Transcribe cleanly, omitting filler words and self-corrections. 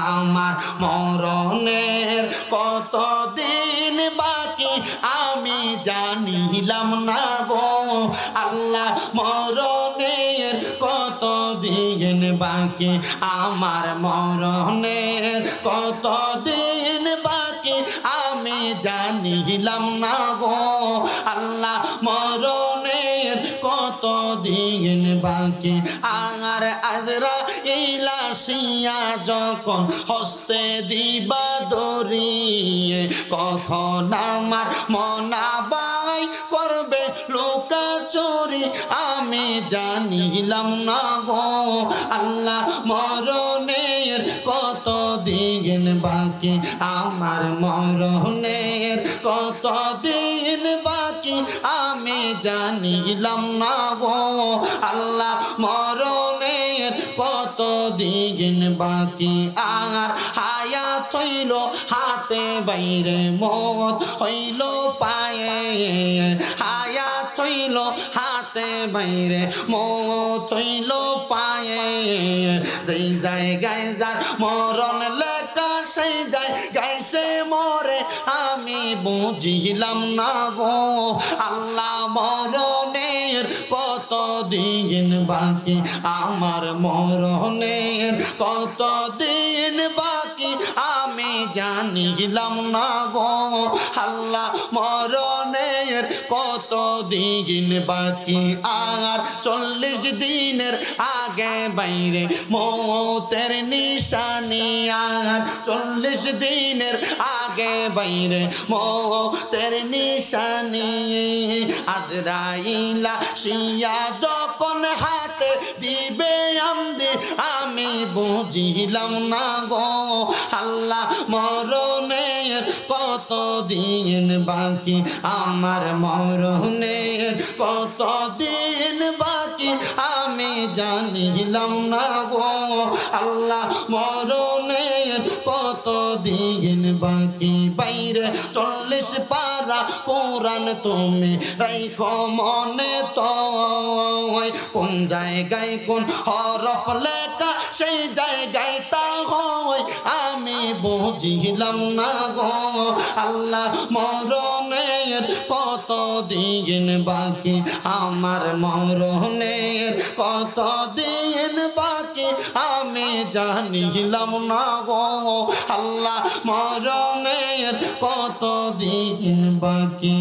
আমার মরণের কতদিন বাকি আমি জানিলাম না গো আল্লাহ মরণের কতদিন বাকি আমার মরণের কতদিন বাকি আমি জানিলাম না গো আল্লাহ মরণের কতদিন বাকি আর আজরাইল আসিয়া যখন হস্তে দিবা ধরিয়ে কখন আমার মনাবাই করবে লুকাচুরি আমি জানিলাম না গো আল্লাহ মরণের কতদিন বাকি আমার মরণের কতদিন বাকি আমি জানিলাম না গো আল্লাহ মরণের কতদিন বাকি আর হায়াত হইল হাতে বাইরে মত হইল পায়ে হায়াত হইল হাতে বাইরে মত হইল পায়ে সেই জায়গায় যার মরণ লেখা সেই জায়গায় সে মরে আমি বুঝিলাম না গো আল্লাহ মরণের কতদিন বাকি আমার মরণের কতদিন বাকি আমি জানিলাম না গো আল্লাহ মরণের কতদিন বাকি আর 40 দিনের আগে বাইরে মৌতের নিশানি আর 40 দিনের আগে বাইরে মৌতের নিশানি আজরাইল আসিয়া যখন হাতে দিবে আমদে আমি বুঝিলাম না গো আল্লাহ মরণের কতদিন বাকি আমার মরণের কতদিন বাকি আমি জানিলাম না গো আল্লাহ মরণের কতদিন বাকি বাইরে 40 পারা কোরআন তুমি রাইখো মনে তো কোন জায়গায় কোন হরফ লেখা সেই জায়গায় তা হয় আমি বুঝিলাম না গো আল্লাহ মরণের কতদিন বাকি আমার মরণের কতদিন বাকি আমি জানিলাম না গো আল্লাহ মরণের কতদিন বাকি।